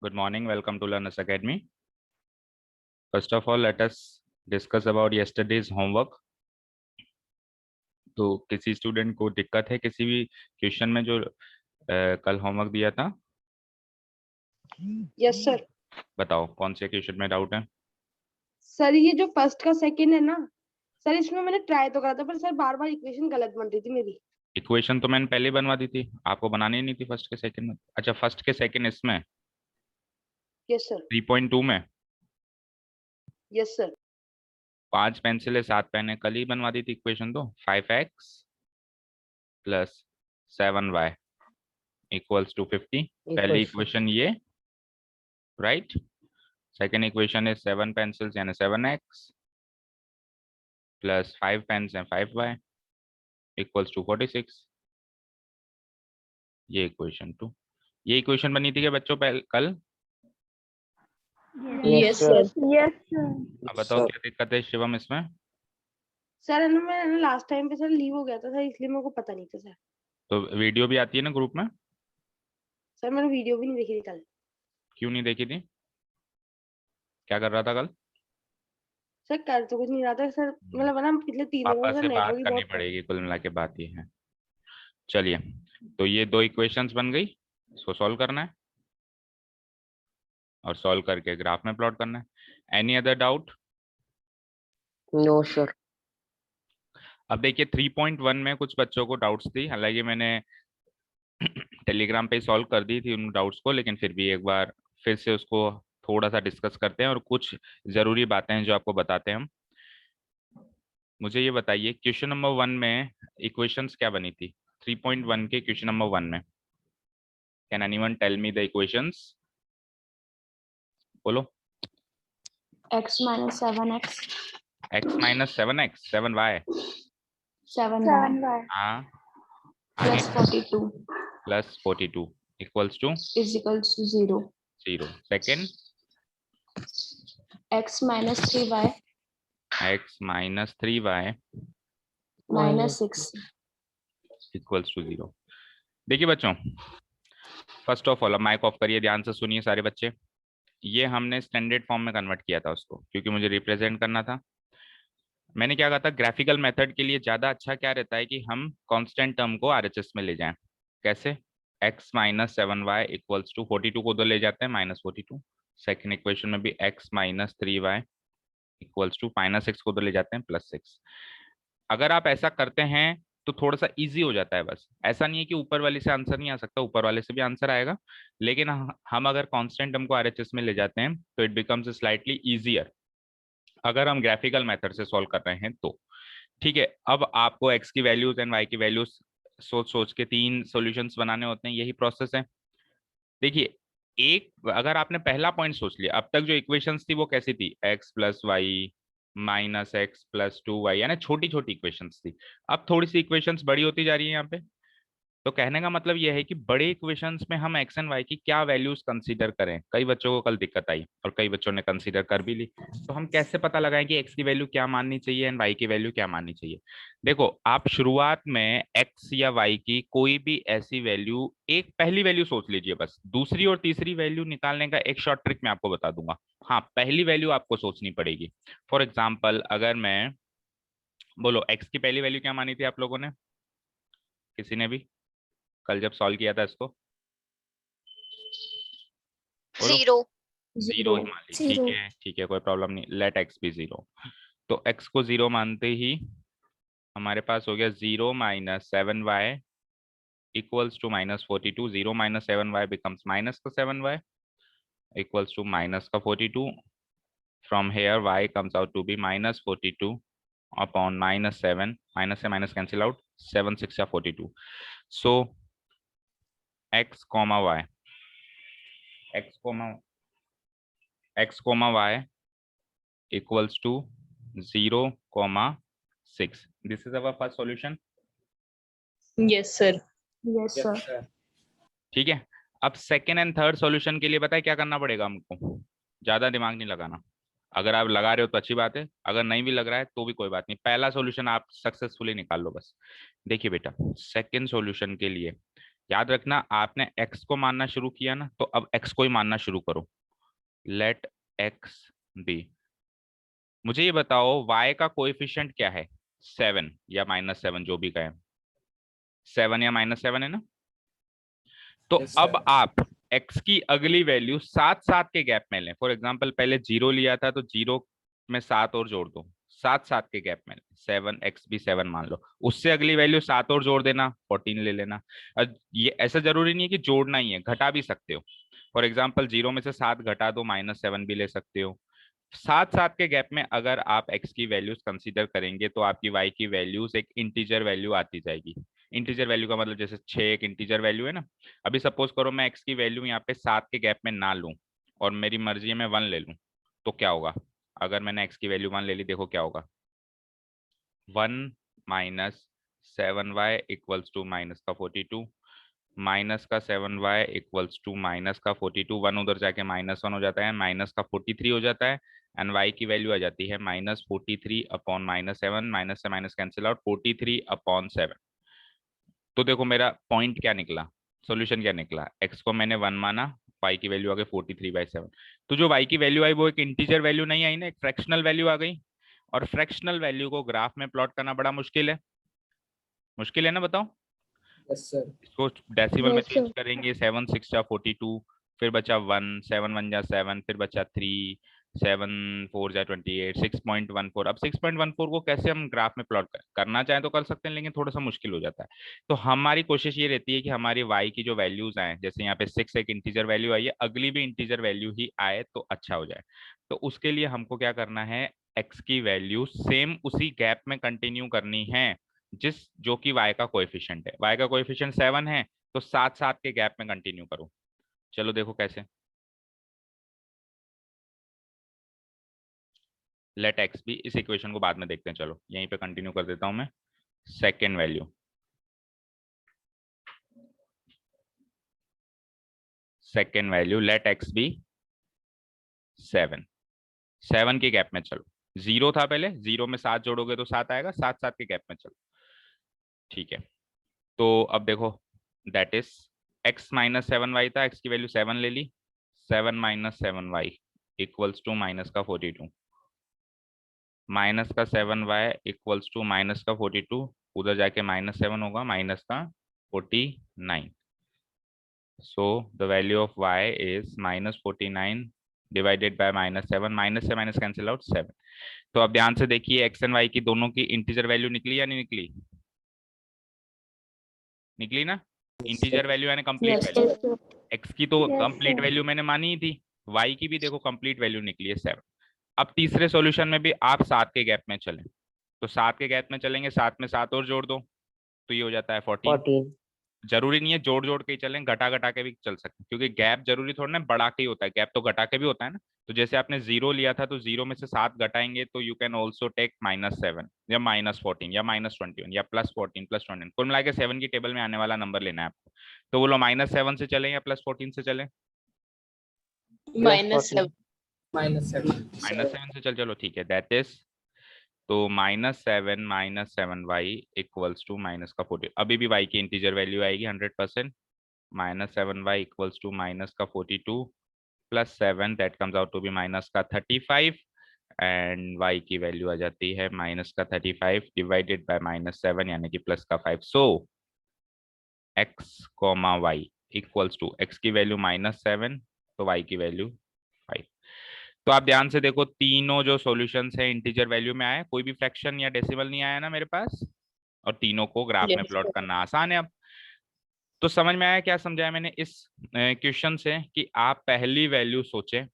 Good morning. Welcome to Learners Academy. First of all, let us discuss about yesterday's homework. तो किसी student को दिक्कत है किसी भी क्वेश्चन में जो कल होमवर्क दिया था? Yes sir. बताओ कौन से क्वेश्चन में डाउट है? सर ये जो फर्स्ट का सेकंड है ना सर, इसमें मैंने ट्राई तो करा था पर सर बार बार इक्वेशन गलत बन रही थी मेरी। इक्वेशन तो मैंने पहले बनवा दी थी, आपको बनानी नहीं थी फर्स्ट के सेकंड में? अच्छा, फर्स्ट के सेकंड इसमें यस सर। 3.2 में यस सर। 5 पेंसिल है 7 पेन है, कल ही बनवा दी थी इक्वेशन। तो 5x plus 7y equals to 50। पहली इक्वेशन ये, राइट। सेकेंड इक्वेशन है 7 पेंसिल्स यानी 7x प्लस 5 पेन्स हैं 5y इक्वल्स टू 46। ये इक्वेशन 2। ये इक्वेशन बनी थी क्या बच्चों कल? Yes sir. यस अब बताओ क्या दिक्कत है शिवम इसमें? सर मैं लास्ट टाइम पे सर लीव हो गया था सर, इसलिए मेरे को पता नहीं था सर। तो वीडियो भी आती है ना ग्रुप में? सर मैंने वीडियो भी नहीं देखी थी कल। क्यों नहीं देखी थी? क्या कर रहा था कल? सर कर तो कुछ नहीं रहा था सर, मतलब ना पिछले 3 दिनों पापा से से नेटवर्क बात ही करनी बहुत। पड़ेगी, कुल मिला के बात ये है। चलिए, तो ये 2 इक्वेशंस बन गई, इसको सॉल्व करना है और सॉल्व करके ग्राफ में प्लॉट करना है। Any other doubt? No sir. अब देखिए 3.1 में कुछ बच्चों को डाउट्स थी, हालांकि मैंने टेलीग्राम पे सॉल्व कर दी थी उन डाउट्स को, लेकिन फिर भी एक बार फिर से उसको थोड़ा सा डिस्कस करते हैं और कुछ जरूरी बातें हैं जो आपको बताते हैं हम। मुझे ये बताइए क्वेश्चन नंबर 1 में इक्वेशंस क्या बनी थी? 3.1 के क्वेश्चन नंबर 1 में can anyone tell me the equations? बोलो। x minus 7x x minus 7x 7y 7y हाँ आगे plus 42 plus 42 equals to is equals to 0. 0। Second x minus 3y x minus 3y minus 6 equals to 0। देखिए बच्चों, first of all अब mic off करिए, ध्यान से सुनिए सारे बच्चे। ये हमने स्टैंडर्ड फॉर्म में कन्वर्ट किया था उसको, क्योंकि मुझे रिप्रेजेंट करना था। मैंने क्या कहा था, ग्राफिकल मेथड के लिए ज़्यादा अच्छा क्या रहता है कि हम कांस्टेंट टर्म को आरएचएस में ले जाएं। कैसे? x minus 7y equals to 42 को उधर ले जाते हैं माइनस 42। सेकेंड इक्वेशन में भी x minus 3y equals to minus 6 को उधर ले जाते हैं प्लस 6। अगर आप ऐसा करते हैं तो थोड़ा सा इजी हो जाता है। बस ऐसा नहीं है कि ऊपर वाले से आंसर नहीं आ सकता, ऊपर वाले से भी आंसर आएगा, लेकिन हम अगर कांस्टेंट टर्म को आरएचएस में ले जाते हैं तो इट बिकम्स स्लाइटली इजियर अगर हम ग्राफिकल मेथड से सॉल्व कर रहे हैं तो। ठीक है, अब आपको x की वैल्यूज एंड y की वैल्यूज सोच सोच के 3 सॉल्यूशंस बनाने होते हैं, यही प्रोसेस है। देखिए, एक अगर आपने पहला पॉइंट सोच लिया, अब तक जो इक्वेशंस थी वो कैसी थी? x plus y minus x plus 2y, यानी छोटी छोटी इक्वेशंस थी। अब थोड़ी सी इक्वेशंस बड़ी होती जा रही है यहाँ पे। तो कहने का मतलब यह है कि बड़े इक्वेशंस में हम एक्स एंड वाई की क्या वैल्यूज कंसीडर करें। कई बच्चों को कल दिक्कत आई और कई बच्चों ने कंसीडर कर भी ली। तो हम कैसे पता लगाएं कि एक्स की वैल्यू क्या माननी चाहिए एंड वाई की वैल्यू क्या माननी चाहिए? देखो, आप शुरुआत में एक्स या वाई की कोई भी ऐसी वैल्यू, एक पहली वैल्यू सोच लीजिए बस। दूसरी और तीसरी वैल्यू निकालने का एक शॉर्ट ट्रिक मैं आपको बता दूंगा। हाँ, पहली वैल्यू आपको सोचनी पड़ेगी। फॉर एग्जाम्पल, अगर मैं बोलो एक्स की पहली वैल्यू क्या मानी थी आप लोगों ने? किसी ने भी कल जब सॉल्व किया था इसको? बोलो। 0 0 ही मान ली, ठीक है ठीक है, कोई प्रॉब्लम नहीं, लेट एक्स भी 0। तो एक्स को 0 मानते ही हमारे पास हो गया 0 minus 7y equals to minus 42। 0 minus 7y becomes minus का 7y इक्वल्स टू माइनस का 42। From here y comes out to be minus 42 upon minus 7। Minus से माइनस कैंसिल आउट, 7 6 या 42। So x comma y, x comma y equals to 0, 6. This is our first solution. yes sir yes sir ठीक है, अब second and third solution के लिए बताए क्या करना पड़ेगा हमको? ज्यादा दिमाग नहीं लगाना। अगर आप लगा रहे हो तो अच्छी बात है, अगर नहीं भी लग रहा है तो भी कोई बात नहीं, पहला सॉल्यूशन आप सक्सेसफुली निकाल लो बस। देखिए बेटा, सेकेंड सॉल्यूशन के लिए याद रखना आपने x को मानना शुरू किया ना, तो अब x को ही मानना शुरू करो। Let x be. मुझे ये बताओ y का कोएफिशिएंट क्या है, 7 या -7, जो भी कहें, 7 या -7 है ना। तो Yes, अब sir. आप x की अगली वैल्यू 7 के गैप में लें। फॉर एग्जांपल पहले 0 लिया था तो 0 में 7 और जोड़ दो, 7 के गैप में 7, x भी 7 मान लो, उससे अगली वैल्यू 7 और जोड़ देना, 14 ले लेना। ये ऐसा जरूरी नहीं है कि जोड़ना ही है, घटा भी सकते हो। फॉर एग्जाम्पल 0 में से 7 घटा दो, -7 भी ले सकते हो। 7 के गैप में अगर आप x की वैल्यूज कंसीडर करेंगे तो आपकी y की वैल्यूज एक इंटीजर वैल्यू आती जाएगी। इंटीजर वैल्यू का मतलब जैसे 6 एक इंटीजर वैल्यू है ना। अभी सपोज करो मैं x की वैल्यू यहाँ पे 7 के गैप में ना लूं और मेरी मर्जी है मैं 1 ले लूं, तो क्या होगा। अगर मैंने x की वैल्यू 1 ले ली, देखो क्या होगा, 1 minus 7y equals to minus का 42, माइनस का 7y इक्वल्स टू माइनस का 42, 1 उधर जाके -1 हो जाता है, माइनस का 43 हो जाता है, एंड y की वैल्यू आ जाती है -43 अपॉन -7, माइनस से माइनस कैंसिल आउट, 43 अपॉन 7। तो देखो मेरा पॉइंट क्या निकला, सॉल्यूशन क्या निकला, x को मैंने 1 माना, y की वैल्यू आ गई 43/7। तो जो y की वैल्यू आई वो एक इंटीजर वैल्यू नहीं आई ना, एक फ्रैक्शनल वैल्यू आ गई। और फ्रैक्शनल वैल्यू को ग्राफ में प्लॉट करना बड़ा मुश्किल है ना, बताओ। Yes, sir. इसको डेसिमल में Yes, चेंज sir. करेंगे, 7 6 जा 42, फिर बचा 1, 7 1 जा 7, फिर बचा 3, 7 4 जा 28, 6.14। अब 6.14 को कैसे हम ग्राफ में प्लॉट करना चाहें तो कर सकते हैं, लेकिन थोड़ा सा मुश्किल हो जाता है। तो हमारी कोशिश ये रहती है कि हमारी y की जो वैल्यूज आए, जैसे यहाँ पे 6 एक इंटीजर वैल्यू आई है, अगली भी इंटीजर वैल्यू ही आए तो अच्छा हो जाए। तो उसके लिए हमको क्या करना है, x की वैल्यू सेम उसी गैप में कंटिन्यू करनी है जो कि y का कोएफिशिएंट है। y का कोएफिशिएंट 7 है, तो 7 के गैप में कंटिन्यू करो। चलो देखो कैसे। लेट x भी, इस इक्वेशन को बाद में देखते हैं, चलो यहीं पे कंटिन्यू कर देता हूं मैं। सेकेंड वैल्यू लेट x भी 7 के गैप में चलो। 0 था पहले, 0 में 7 जोड़ोगे तो 7 आएगा, 7 के गैप में चलो, ठीक है। तो अब देखो दैट इज x -7y था, x की वैल्यू 7 ले ली, 7 - 7y इक्वल्स टू माइनस का 42, माइनस का 7y इक्वल्स टू माइनस का 42, उधर जाके -7 होगा, माइनस का 49। So the value of y is -49 divided by -7, minus से माइनस कैंसिल आउट 7। तो अब ध्यान से देखिए x एंड y की दोनों की इंटीजर वैल्यू निकली या नहीं निकली, निकली ना। इंटीजर वैल्यू यानी complete Yes, value, sir. x की तो Yes, कंप्लीट sir. वैल्यू मैंने मानी ही थी, y की भी देखो कंप्लीट वैल्यू निकली है 7। अब तीसरे सॉल्यूशन में भी आप 7 के गैप में चलें, तो 7 के गैप में चलेंगे, 7 में 7 और जोड़ दो तो ये हो जाता है 14। 14. जरूरी नहीं है जोड़ जोड़ के ही चलें, घटा घटा के भी चल सकते हैं, क्योंकि गैप जरूरी थोड़ा ना बढ़ा के ही होता है, गैप तो घटा के भी होता है ना। तो जैसे आपने 0 लिया था तो 0 में से 7 घटाएंगे तो यू कैन ऑल्सो टेक -7 या -14 या -21 या +14 +20, कुल मिला के 7 की टेबल में आने वाला नंबर लेना है आपको। तो बोलो -7 से चलें या +14 से चलें, -7. -7. -7 से चलो ठीक है, दैट इज तो -7 - 7y इक्वल्स टू माइनस का 40। अभी भी y की इंटीजर वैल्यू आएगी 100%, -7y इक्वल्स टू माइनस का 42 plus 7 that comes out to be minus का 35, एंड y की वैल्यू आ जाती है माइनस का 35 डिवाइडेड बाय -7 यानी कि प्लस का 5। So x, y equals to x की वैल्यू -7 तो y की वैल्यू 5। तो आप ध्यान से देखो तीनों जो सॉल्यूशंस है इंटीजर वैल्यू में आए, कोई भी फ्रैक्शन या डेसिमल नहीं आया ना मेरे पास, और तीनों को ग्राफ में Yes, प्लॉट sir. करना आसान है। अब तो समझ में आया क्या समझाया मैंने इस क्वेश्चन से, कि आप पहली वैल्यू सोचें,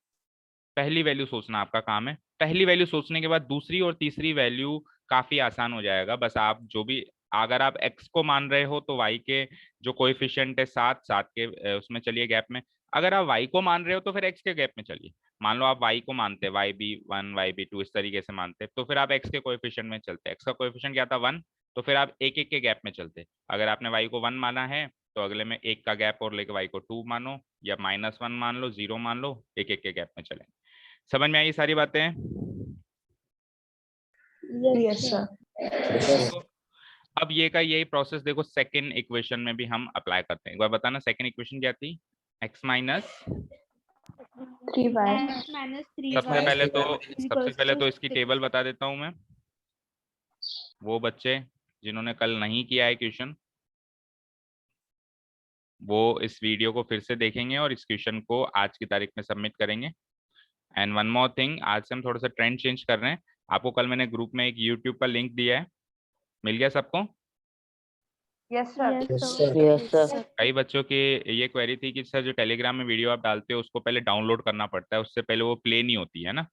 पहली वैल्यू सोचना आपका काम है। पहली वैल्यू सोचने के बाद दूसरी और तीसरी वैल्यू काफी आसान हो जाएगा। बस आप जो भी, अगर आप x को मान रहे हो तो y के जो कोएफिशिएंट है 7 के उसमें चलिए गैप में। अगर आप y को मान रहे हो तो फिर x के गैप में चलिए। मान लो आप y को मानते yb1 yb2 इस तरीके से मानते, तो फिर आप x के कोएफिशिएंट में चलते, x का कोएफिशिएंट क्या था 1, तो फिर आप एक एक के गैप में चलते। अगर आपने y को 1 माना है तो अगले में 1 का गैप और लेके y को 2 मानो, या -1 मान लो, 0 मान लो, एक एक के गैप में चलें। समझ में आई सारी बातें? Yes, sir. तो अब ये का यही प्रोसेस देखो सेकंड इक्वेशन में भी हम अप्लाई करते हैं। एक बार बताना सेकंड इक्वेशन क्या थी? x माइनस 3y सबसे पहले तो इसकी टेबल बता देता हूं मैं। वो बच्चे जिन्होंने कल नहीं किया है क्वेश्चन, वो इस वीडियो को फिर से देखेंगे और इस क्वेश्चन को आज की तारीख में सबमिट करेंगे। एंड वन मोर थिंग, आज से हम थोड़ा सा ट्रेंड चेंज कर रहे हैं। आपको कल मैंने ग्रुप में एक यूट्यूब का लिंक दिया है, मिल गया सबको? Yes, sir. कई बच्चों की ये क्वेरी थी कि सर जो टेलीग्राम में वीडियो आप डालते हो उसको पहले डाउनलोड करना पड़ता है, उससे पहले वो प्ले नहीं होती है ना,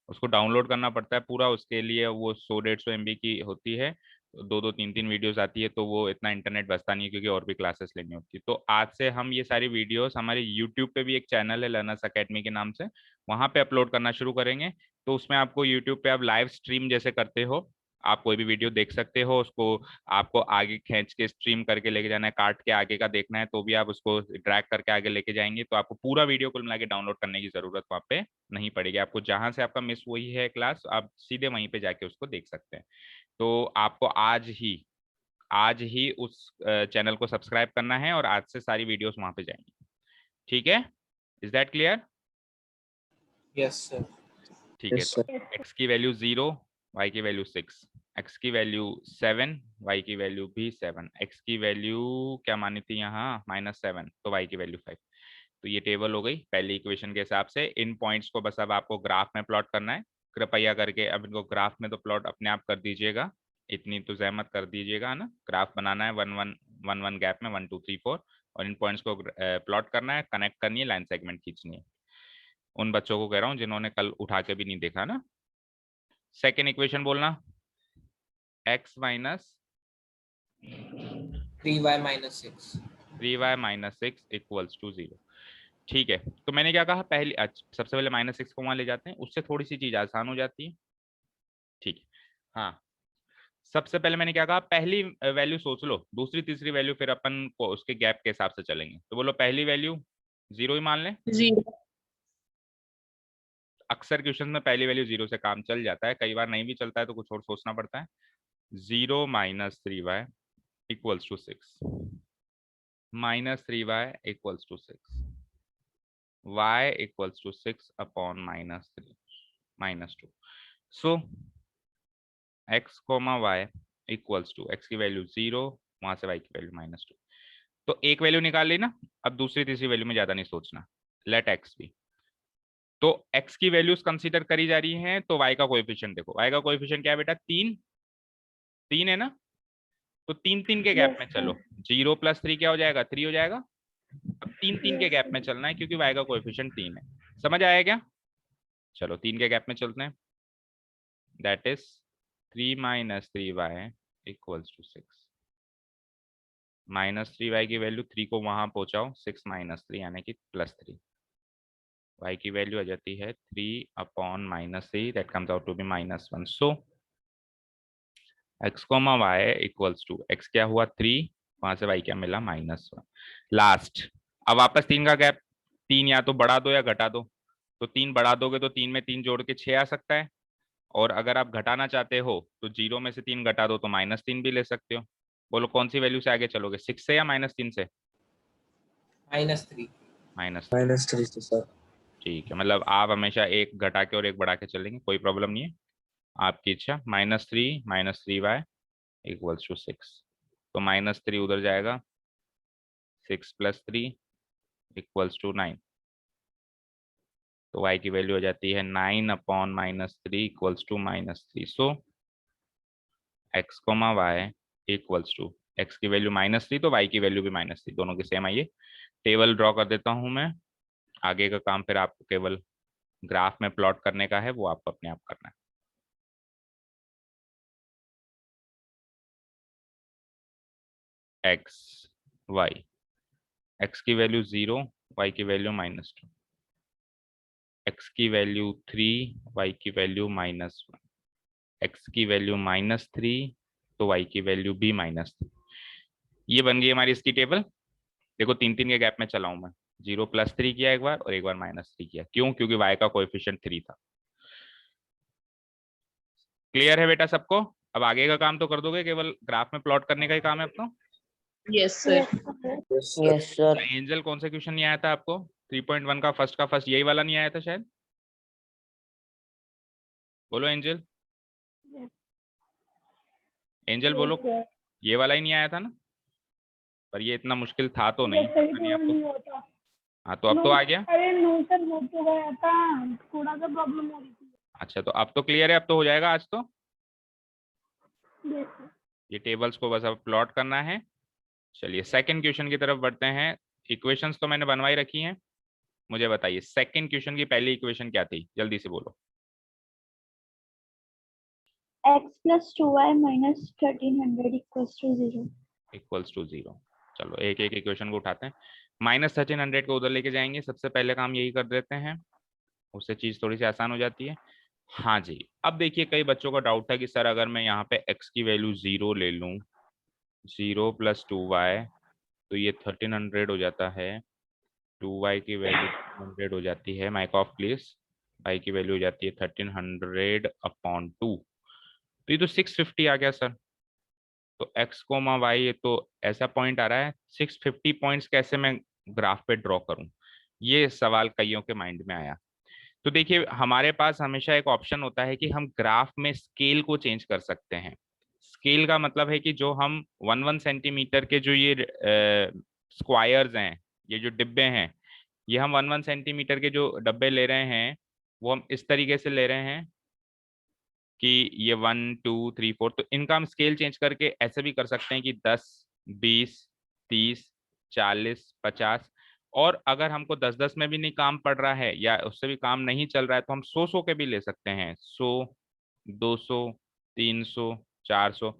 उसको डाउनलोड करना पड़ता है पूरा। उसके लिए वो 100-150 MB की होती है, 2-2 3-3 वीडियोस आती है, तो वो इतना इंटरनेट बचता नहीं है क्योंकि और भी क्लासेस लेनी होती है। तो आज से हम ये सारी वीडियोस हमारे यूट्यूब पे भी एक चैनल है लर्नर्स अकेडमी के नाम से, वहाँ पे अपलोड करना शुरू करेंगे। तो उसमें आपको यूट्यूब पे आप लाइव स्ट्रीम जैसे करते हो, आप कोई भी वीडियो देख सकते हो, उसको आपको आगे खींच के स्ट्रीम करके लेके जाना है, काट के आगे का देखना है तो भी आप उसको ड्रैग करके आगे लेके जाएंगे, तो आपको पूरा वीडियो कुल मिला के डाउनलोड करने की जरूरत वहाँ पे नहीं पड़ेगी। आपको जहां से आपका मिस हुई है क्लास, आप सीधे वहीं पे जाके उसको देख सकते हैं। तो आपको आज ही उस चैनल को सब्सक्राइब करना है और आज से सारी वीडियोस वहां पे जाएंगी, ठीक है? Is that clear? Yes, sir. ठीक है। तो x की वैल्यू 0, y की वैल्यू 6, x की वैल्यू 7, y की वैल्यू भी 7, x की वैल्यू क्या मानी थी यहाँ -7, तो y की वैल्यू 5। तो ये टेबल हो गई पहली इक्वेशन के हिसाब से। इन पॉइंट्स को बस अब आपको ग्राफ में प्लॉट करना है, कृपया करके अब इनको ग्राफ में तो प्लॉट अपने आप कर दीजिएगा, इतनी तो जहमत कर दीजिएगा ना। ग्राफ बनाना है 1-1-1-1 गैप में 1 2 3 4, और इन पॉइंट्स को प्लॉट करना है, कनेक्ट करनी है, लाइन सेगमेंट खींचनी है। उन बच्चों को कह रहा हूँ जिन्होंने कल उठा के भी नहीं देखा ना। सेकेंड इक्वेशन बोलना, x minus 3y minus 6. 3y minus 6 equals to 0। ठीक है, तो मैंने क्या कहा पहले, सबसे पहले -6 को वहां ले जाते हैं, उससे थोड़ी सी चीज आसान हो जाती है। ठीक है, हाँ, सबसे पहले मैंने क्या कहा, पहली वैल्यू सोच लो, दूसरी तीसरी वैल्यू फिर अपन को उसके गैप के हिसाब से चलेंगे। तो बोलो पहली वैल्यू 0 ही मान लें। 0. अक्सर क्वेश्चन में पहली वैल्यू 0 से काम चल जाता है, कई बार नहीं भी चलता है तो कुछ और सोचना पड़ता है। 0 minus 3y equals to 6, -3y equals to 6, y equals to 6 upon -3 -2। So x comma y equals to, x की वैल्यू 0, वहां से y की वैल्यू -2। तो एक वैल्यू निकाल ली ना, अब दूसरी तीसरी वैल्यू में ज्यादा नहीं सोचना, लेट x भी। तो x की वैल्यूज कंसीडर करी जा रही हैं, तो y का कोएफिशिएंट देखो, y का कोएफिशिएंट क्या है बेटा, 3 है ना, तो 3-3 के गैप में चलो, 0 + 3 क्या हो जाएगा, 3 हो जाएगा। अब 3-3 के गैप में चलना है क्योंकि y का कोएफिशिएंट 3 है। समझ आया क्या? चलो 3 के गैप में चलते हैं, that is 3 - 3y equals to 6। -3y की वैल्यू 3 को वहां पहुंचाओ, 6 - 3 यानी कि +3, y की वैल्यू आ जाती है 3 upon -3, that comes out to be -1। So x, y equals to, x क्या हुआ 3, वहां से y क्या मिला -1। लास्ट, अब वापस 3 का गैप, 3 या तो बढ़ा दो या घटा दो, तो 3 बढ़ा दोगे तो 3 में 3 जोड़ के 6 आ सकता है, और अगर आप घटाना चाहते हो तो 0 में से 3 घटा दो तो -3 भी ले सकते हो। बोलो कौन सी वैल्यू से आगे चलोगे, 6 से या -3 से? -3. -3। -3 sir. ठीक है, मतलब आप हमेशा एक घटा के और एक बढ़ा के चलेंगे, कोई प्रॉब्लम नहीं है, आपकी इच्छा। -3 - 3y इक्वल्स टू 6, तो -3 उधर जाएगा, 6 + 3 इक्वल्स टू 9, तो y की वैल्यू हो जाती है 9 upon -3 equals to -3। So x, y equals to, x की वैल्यू -3 तो y की वैल्यू भी -3, दोनों की सेम आई है। टेबल ड्रॉ कर देता हूं मैं, आगे का काम फिर आपको केवल ग्राफ में प्लॉट करने का है, वो आपको अपने आप करना है। x, y, x की वैल्यू 0, y की वैल्यू -2, x की वैल्यू 3, y की वैल्यू -1, x की वैल्यू -3 तो y की वैल्यू भी -3। ये बन गई हमारी इसकी टेबल। देखो 3-3 के गैप में चलाऊं मैं, 0 + 3 किया एक बार और एक बार -3 किया, क्यों? क्योंकि y का कोएफिशिएंट 3 था। क्लियर है बेटा सबको? अब आगे का काम तो कर दोगे, केवल ग्राफ में प्लॉट करने का ही काम है अब तो। Yes, sir. Yes, sir. Angel कौन सा क्वेश्चन नहीं आया था आपको? 3.1 का फर्स्ट यही वाला नहीं आया था शायद? बोलो एंजल, एंजल बोलो, ये वाला ही नहीं आया था ना? पर ये इतना मुश्किल था तो नहीं, पता नहीं आपको। हाँ तो अब तो आ गया। अरे नो सर, वो तो गया था, थोड़ा सा प्रॉब्लम हो रही थी। अच्छा तो अब तो क्लियर है, अब तो हो जाएगा आज तो। Yes, sir. ये टेबल्स को बस अब प्लॉट करना है। चलिए सेकंड क्वेश्चन की तरफ बढ़ते हैं। इक्वेशंस तो मैंने बनवाई रखी हैं, मुझे बताइए सेकंड क्वेश्चन की पहली इक्वेशन क्या थी, जल्दी से बोलो। X plus 2y minus 1300 equals to 0. Equals to 0। चलो एक एक इक्वेशन को उठाते हैं। -1300 को उधर लेके जाएंगे, सबसे पहले काम यही कर देते हैं, उससे चीज थोड़ी सी आसान हो जाती है। हाँ जी, अब देखिए कई बच्चों का डाउट था कि सर अगर मैं यहाँ पे x की वैल्यू 0 ले लूँ, 0 + 2y, तो ये 1300 हो जाता है। 2y की वैल्यू 100 हो जाती है, माइक ऑफ प्लीज। y की वैल्यू हो जाती है 1300/2, तो ये तो 650 आ गया सर। तो x, y, तो ऐसा पॉइंट आ रहा है। 650 पॉइंट्स कैसे मैं ग्राफ पे ड्रॉ करूं, ये सवाल कईयों के माइंड में आया। तो देखिए हमारे पास हमेशा एक ऑप्शन होता है कि हम ग्राफ में स्केल को चेंज कर सकते हैं। स्केल का मतलब है कि जो हम 1 सेंटीमीटर के जो ये स्क्वायर्स हैं, ये जो डिब्बे हैं, ये हम 1 सेंटीमीटर के जो डब्बे ले रहे हैं, वो हम इस तरीके से ले रहे हैं कि ये 1 2 3 4, तो इनका हम स्केल चेंज करके ऐसे भी कर सकते हैं कि 10 20 30 40 50, और अगर हमको 10-10 में भी नहीं काम पड़ रहा है या उससे भी काम नहीं चल रहा है तो हम 100-100 के भी ले सकते हैं। 100 200 300 400,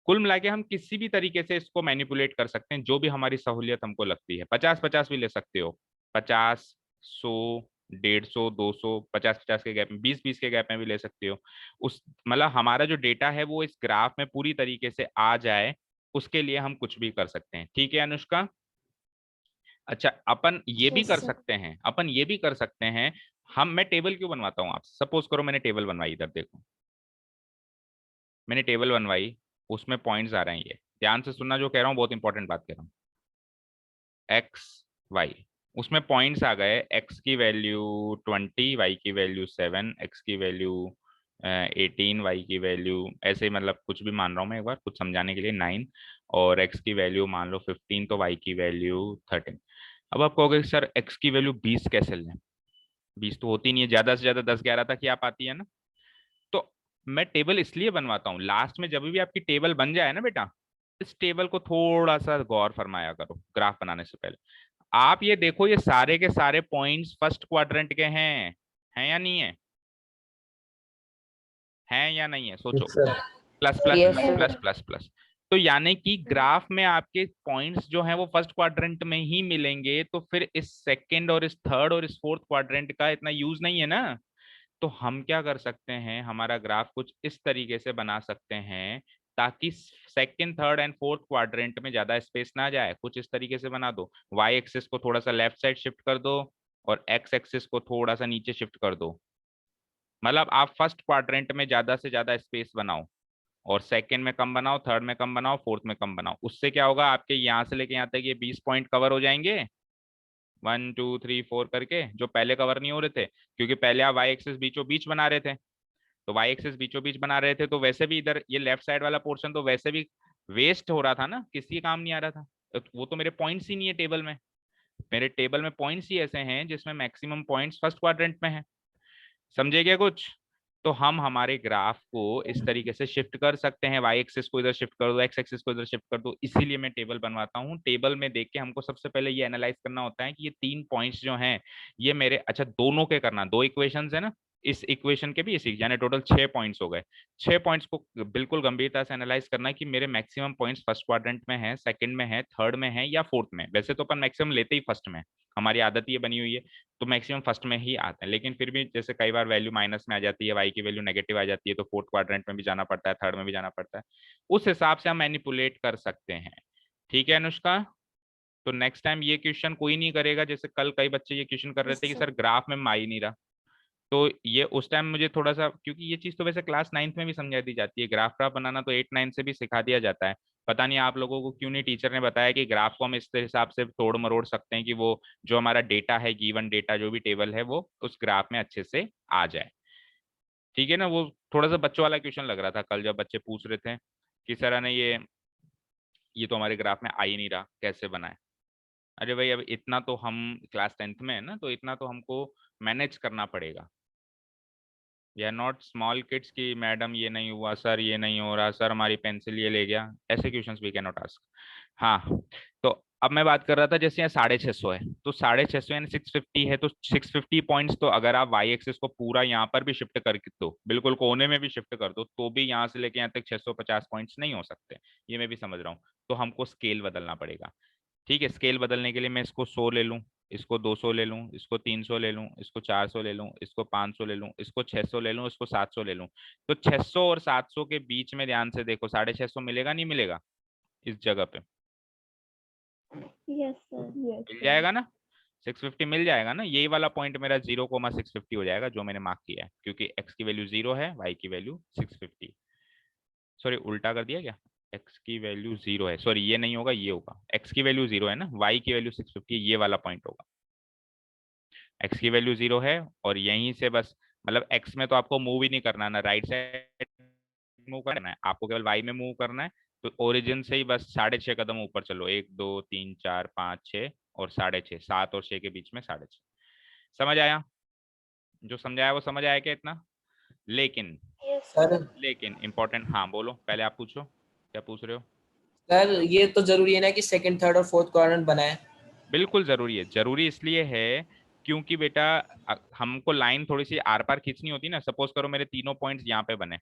कुल मिला के हम किसी भी तरीके से इसको मैनिपुलेट कर सकते हैं, जो भी हमारी सहूलियत हमको लगती है। 50-50 भी ले सकते हो, 50 100 150 200, 50-50 के गैप में, 20-20 के गैप में भी ले सकते हो। उस मतलब हमारा जो डेटा है वो इस ग्राफ में पूरी तरीके से आ जाए, उसके लिए हम कुछ भी कर सकते हैं। ठीक है अनुष्का? अच्छा अपन ये भी Yes, कर sir. सकते हैं, अपन ये भी कर सकते हैं। मैं टेबल क्यों बनवाता हूँ आपसे, सपोज करो मैंने टेबल बनवाई, इधर देखो मैंने टेबल बनवाई, उसमें पॉइंट्स आ रहे हैं, ये ध्यान से सुनना जो कह रहा हूँ, बहुत इंपॉर्टेंट बात कह रहा हूँ। एक्स वाई, उसमें पॉइंट्स आ गए, एक्स की वैल्यू 20, वाई की वैल्यू 7, एक्स की वैल्यू 18, वाई की वैल्यू ऐसे ही, मतलब कुछ भी मान रहा हूँ मैं एक बार कुछ समझाने के लिए, 9, और एक्स की वैल्यू मान लो 15, तो वाई की वैल्यू 13। अब आप कहोगे सर एक्स की वैल्यू 20 कैसे लें, 20 तो होती नहीं है, ज्यादा से ज्यादा 10-11 तक ही आ पाती है ना। तो मैं टेबल इसलिए बनवाता हूँ, लास्ट में जब भी आपकी टेबल बन जाए ना बेटा, इस टेबल को थोड़ा सा गौर फरमाया करो ग्राफ बनाने से पहले। आप ये देखो, ये सारे के सारे पॉइंट्स फर्स्ट क्वाड्रेंट के हैं या नहीं है? हैं या नहीं है, सोचो। Yes, sir. Plus plus Yes, plus sir. Plus plus plus, तो यानी कि ग्राफ में आपके पॉइंट्स जो हैं वो फर्स्ट क्वाड्रेंट में ही मिलेंगे, तो फिर इस सेकंड और इस थर्ड और इस फोर्थ क्वाड्रेंट का इतना यूज नहीं है ना। तो हम क्या कर सकते हैं, हमारा ग्राफ कुछ इस तरीके से बना सकते हैं ताकि second third and fourth quadrant में ज्यादा स्पेस ना जाए। कुछ इस तरीके से बना दो, वाई एक्सिस को थोड़ा सा लेफ्ट साइड शिफ्ट कर दो और एक्स एक्सिस को थोड़ा सा नीचे शिफ्ट कर दो, मतलब आप फर्स्ट क्वाड्रेंट में ज्यादा से ज्यादा स्पेस बनाओ और सेकंड में कम बनाओ, थर्ड में कम बनाओ, फोर्थ में कम बनाओ। उससे क्या होगा, आपके यहाँ से लेके यहाँ तक ये 20 पॉइंट कवर हो जाएंगे, 1 2 3 4 करके, जो पहले कवर नहीं हो रहे थे, क्योंकि पहले आप वाई एक्सिस बीचों बीच बना रहे थे। तो वाई एक्सिस बीचों बीच बना रहे थे, तो वैसे भी इधर ये लेफ्ट साइड वाला पोर्शन तो वैसे भी वेस्ट हो रहा था ना, किसी काम नहीं आ रहा था। तो वो तो मेरे पॉइंट्स ही नहीं है टेबल में, मेरे टेबल में पॉइंट्स ही ऐसे हैं जिसमें मैक्सिमम पॉइंट्स फर्स्ट क्वाड्रेंट में है। समझे क्या कुछ? तो हम हमारे ग्राफ को इस तरीके से शिफ्ट कर सकते हैं, वाई एक्सिस को इधर शिफ्ट कर दो, एक्स एक्सिस को इधर शिफ्ट कर दो, इसीलिए मैं टेबल बनवाता हूँ। टेबल में देख के हमको सबसे पहले ये एनालाइज करना होता है कि ये 3 पॉइंट्स जो हैं ये मेरे, अच्छा दोनों के करना, 2 इक्वेशंस है ना, इस इक्वेशन के भी इसी, यानी टोटल 6 पॉइंट्स हो गए। 6 पॉइंट्स को बिल्कुल गंभीरता से एनालाइज करना है कि मेरे मैक्सिमम पॉइंट्स फर्स्ट क्वाड्रेंट में है, सेकंड में है, थर्ड में है या फोर्थ में। वैसे तो अपन मैक्सिमम लेते ही फर्स्ट में, हमारी आदत ये बनी हुई है, तो मैक्सिमम फर्स्ट में ही आता है। लेकिन फिर भी जैसे कई बार वैल्यू माइनस में आ जाती है, वाई की वैल्यू नेगेटिव आ जाती है, तो फोर्थ क्वाड्रेंट में भी जाना पड़ता है, थर्ड में भी जाना पड़ता है, उस हिसाब से हम मैनिपुलेट कर सकते हैं। ठीक है अनुष्का? तो नेक्स्ट टाइम ये क्वेश्चन कोई नहीं करेगा, जैसे कल कई बच्चे ये क्वेश्चन कर रहे Yes, थे कि sir. सर ग्राफ में आ ही नहीं रहा, तो ये उस टाइम मुझे थोड़ा सा, क्योंकि ये चीज तो वैसे क्लास 9th में भी समझा दी जाती है, ग्राफ ग्राफ बनाना तो 8-9 से भी सिखा दिया जाता है। पता नहीं आप लोगों को क्यों नहीं टीचर ने बताया कि ग्राफ को हम इस हिसाब से तोड़ मरोड़ सकते हैं कि वो जो हमारा डेटा है, गिवन डेटा जो भी टेबल है, वो उस ग्राफ में अच्छे से आ जाए। ठीक है ना। वो थोड़ा सा बच्चों वाला क्वेश्चन लग रहा था कल जब बच्चे पूछ रहे थे कि सर ने ये तो हमारे ग्राफ में आ ही नहीं रहा, कैसे बनाए। अरे भाई अब इतना तो हम क्लास 10th में है ना, तो इतना तो हमको मैनेज करना पड़ेगा। We are not small kids की मैडम ये नहीं हुआ, सर ये नहीं हो रहा, सर हमारी पेंसिल ये ले गया, ऐसे questions we can not ask. हाँ, तो अब मैं बात कर रहा था जैसे यहाँ 650 है, तो 650 यानी 650 है, तो 650 पॉइंट्स, तो अगर आप वाई एक्सिस को पूरा यहाँ पर भी शिफ्ट कर दो, बिल्कुल कोने में भी शिफ्ट कर दो, तो भी यहाँ से लेके यहाँ तक 650 पॉइंट्स नहीं हो सकते। ये मैं भी समझ रहा हूँ। तो हमको स्केल बदलना पड़ेगा। ठीक है, स्केल बदलने के लिए मैं इसको 100 ले लूँ, इसको 200 ले लूँ, इसको 300 ले लूँ, इसको 400 ले लूँ, इसको 500 ले लूँ, इसको 600 ले लूँ, इसको 700 ले लूँ। तो 600 और 700 के बीच में ध्यान से देखो, 650 मिलेगा नहीं मिलेगा इस जगह पे? Yes, sir. Yes, मिल sir. जाएगा ना, 650 मिल जाएगा ना। यही वाला पॉइंट मेरा 0,650 हो जाएगा जो मैंने मार्क किया है, क्योंकि x की वैल्यू 0 है, y की वैल्यू 650। सॉरी, उल्टा कर दिया क्या? x की वैल्यू 0 है, सॉरी ये नहीं होगा, ये होगा। x की वैल्यू 0 है ना, y की वैल्यू 650, ये वाला पॉइंट होगा। x की वैल्यू 0 है, और यहीं से बस, मतलब x में तो आपको मूव ही नहीं करना ना, राइट साइड मूव करना है आपको, केवल y में मूव करना है। तो ओरिजिन से ही बस 6.5 कदम ऊपर चलो, 1 2 3 4 5 6 और 6.5, 7 और 6 के बीच में 6.5। समझ आया? जो समझाया वो समझ आया क्या इतना? लेकिन Yes, सर लेकिन इंपॉर्टेंट, हाँ बोलो, पहले आप पूछो, क्या पूछ रहे हो? सर ये तो जरूरी है ना कि सेकंड थर्ड और फोर्थ क्वाड्रेंट बनाए? बिल्कुल जरूरी है। जरूरी इसलिए है क्योंकि बेटा हमको लाइन थोड़ी सी आर पार खींचनी होती है ना। सपोज करो मेरे तीनों पॉइंट्स यहाँ पे बने,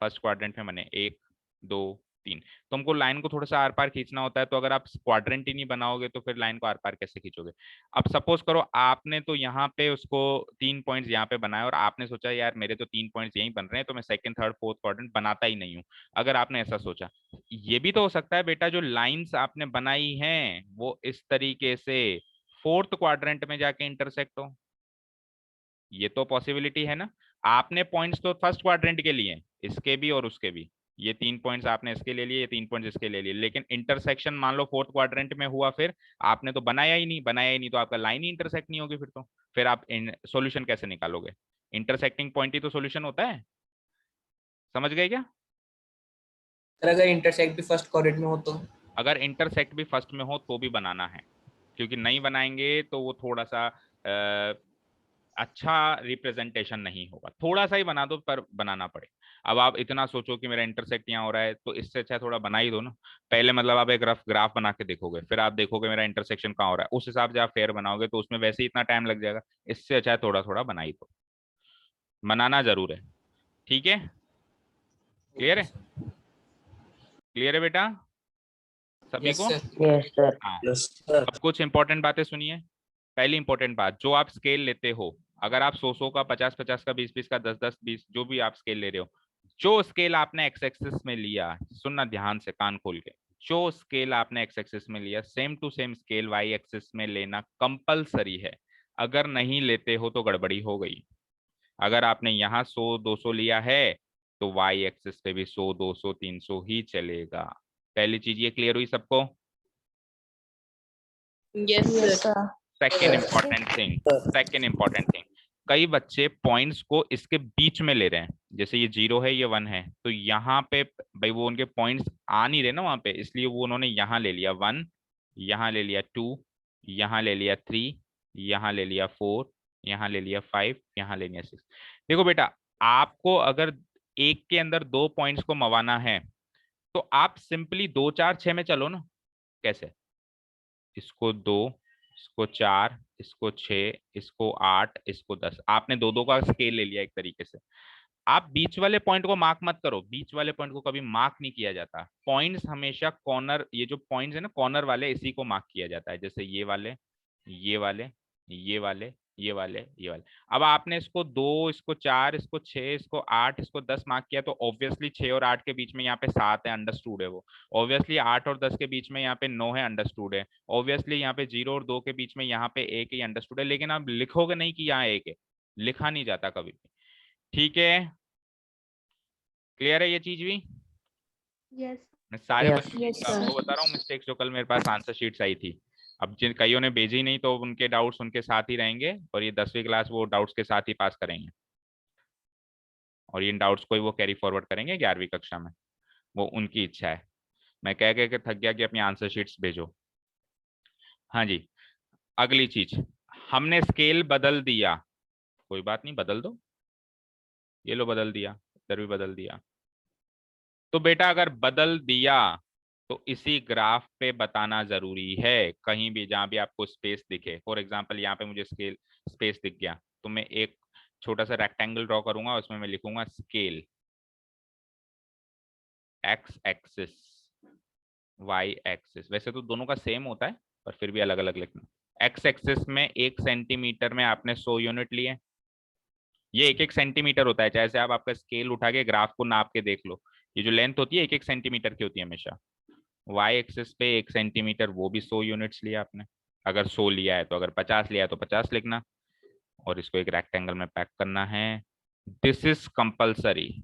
फर्स्ट क्वाड्रेंट में बने, 1 2 3, तो हमको लाइन को थोड़ा सा आर पार खींचना होता है। तो अगर आप क्वाड्रेंट ही नहीं बनाओगे तो फिर लाइन को आर पार कैसे खींचोगे? अब सपोज करो आपने तो यहाँ पे उसको 3 पॉइंट्स यहाँ पे बनाए, और आपने सोचा यार मेरे तो 3 पॉइंट्स यहीं बन रहे हैं, तो मैं सेकंड थर्ड फोर्थ क्वाड्रेंट बनाता ही नहीं हूँ। अगर आपने ऐसा सोचा, ये भी तो हो सकता है बेटा, जो लाइंस आपने बनाई हैं वो इस तरीके से फोर्थ क्वाड्रेंट में जाके इंटरसेक्ट हो। ये तो पॉसिबिलिटी है ना। आपने पॉइंट्स तो फर्स्ट क्वाड्रेंट के लिए, इसके भी और उसके भी, ये 3 पॉइंट्स आपने इसके ले लिए, ये 3 पॉइंट्स इसके ले लिए, लेकिन इंटरसेक्शन मान लो फोर्थ क्वाड्रेंट में हुआ, फिर आपने तो बनाया ही नहीं, बनाया ही नहीं, तो आपका लाइन ही इंटरसेक्ट नहीं होगी। फिर आप सॉल्यूशन कैसे निकालोगे? इंटरसेक्टिंग पॉइंट ही तो सॉल्यूशन होता है। समझ गए क्या? सर अगर इंटरसेक्ट भी फर्स्ट क्वाड्रेंट में हो तो? अगर इंटरसेक्ट भी फर्स्ट में हो तो भी बनाना है, क्योंकि नहीं बनाएंगे तो वो थोड़ा सा अच्छा रिप्रेजेंटेशन नहीं होगा। थोड़ा सा ही बना दो पर बनाना पड़े। अब आप इतना सोचो कि मेरा इंटरसेक्ट यहाँ हो रहा है, तो इससे अच्छा थोड़ा बना ही दो ना। पहले मतलब आप एक रफ ग्राफ बना के देखोगे, फिर आप देखोगे मेरा इंटरसेक्शन कहाँ हो रहा है, उस हिसाब से आप फेयर बनाओगे, तो उसमें वैसे ही इतना टाइम लग जाएगा। इससे अच्छा है थोड़ा थोड़ा बना ही दो, बनाना जरूर है। ठीक है, क्लियर है? क्लियर है बेटा सभी यस को? सर। Yes, sir. हाँ, यस सर। अब कुछ इंपॉर्टेंट बातें सुनिए। पहली इंपॉर्टेंट बात, जो आप स्केल लेते हो, अगर आप 100 का, 50 का, 20 का, 10 20, जो भी आप स्केल ले रहे हो, जो स्केल आपने एक्स एक्सिस में लिया, सुनना ध्यान से कान खोल के, जो स्केल आपने एक्स एक्सिस में लिया, same to same scale y axis में लेना कंपलसरी है। अगर नहीं लेते हो तो गड़बड़ी हो गई। अगर आपने यहाँ 100 200 लिया है, तो वाई एक्सिस पे भी 100 200 300 ही चलेगा। पहली चीज ये क्लियर हुई सबको? Yes, sir. Yes, sir. Second important thing, कई बच्चे पॉइंट्स को इसके बीच में ले रहे हैं। जैसे ये 0 है, ये 1 है, तो यहाँ पे भाई वो उनके पॉइंट्स आ नहीं रहे ना वहां पे, इसलिए वो उन्होंने यहाँ ले लिया 1, यहाँ ले लिया 2, यहाँ ले लिया 3, यहाँ ले लिया 4, यहाँ ले लिया 5, यहाँ ले लिया 6। देखो बेटा, आपको अगर एक के अंदर 2 पॉइंट्स को मवाना है, तो आप सिंपली 2 4 6 में चलो ना। कैसे? इसको 2, इसको 4, इसको 6, इसको 8, इसको 10, आपने 2 2 का स्केल ले लिया एक तरीके से। आप बीच वाले पॉइंट को मार्क मत करो, बीच वाले पॉइंट को कभी मार्क नहीं किया जाता। पॉइंट्स हमेशा कॉर्नर, ये जो पॉइंट्स है ना कॉर्नर वाले, इसी को मार्क किया जाता है। जैसे ये वाले, ये वाले, ये वाले, ये वाले, ये वाले। अब आपने इसको 2, इसको 4, इसको 6, इसको 8, इसको 10 मार्क किया, तो ऑब्वियसली 6 और 8 के बीच में यहाँ पे 7 है, अंडरस्टूड है वो। ऑब्वियसली 8 और 10 के बीच में यहाँ पे 9 है, अंडरस्टूड है। ऑब्वियसली यहाँ पे 0 और 2 के बीच में यहाँ पे 1 ही अंडरस्टूड है, लेकिन आप लिखोगे नहीं कि यहाँ 1 है, लिखा नहीं जाता कभी भी। ठीक है, क्लियर है ये चीज भी? यस मैं सारे Yes. बच्चों की Yes, वो sir. बता रहा हूँ मिस्टेक्स जो कल मेरे पास आंसर शीट्स आई थी। अब जिन कईयों ने भेजी नहीं तो उनके डाउट्स उनके साथ ही रहेंगे और ये 10वीं क्लास वो डाउट्स के साथ ही पास करेंगे और इन डाउट्स को ही वो कैरी फॉरवर्ड करेंगे 11वीं कक्षा में। वो उनकी इच्छा है। मैं कह के थक गया कि अपनी आंसर शीट्स भेजो। हाँ जी, अगली चीज, हमने स्केल बदल दिया। कोई बात नहीं, बदल दो। ये लो बदल दिया, इधर भी बदल दिया। तो बेटा अगर बदल दिया तो इसी ग्राफ पे बताना जरूरी है, कहीं भी जहां भी आपको स्पेस दिखे। फॉर एग्जांपल यहाँ पे मुझे स्केल स्पेस दिख गया तो मैं एक छोटा सा रेक्टेंगल ड्रॉ करूंगा, उसमें मैं लिखूंगा scale x axis y axis. वैसे तो दोनों का सेम होता है पर फिर भी अलग अलग लिखना। एक्स एक्सिस में 1 सेंटीमीटर में आपने 100 यूनिट लिए। ये 1 सेंटीमीटर होता है, चाहे से आप आपका स्केल उठा के ग्राफ को नाप के देख लो, ये जो लेंथ होती है 1 सेंटीमीटर की होती है हमेशा। वाई एक्सिस पे 1 सेंटीमीटर, वो भी 100 यूनिट्स लिया आपने। अगर 100 लिया है तो, अगर 50 लिया है तो 50 लिखना और इसको एक रेक्टेंगल में पैक करना है। This is compulsory,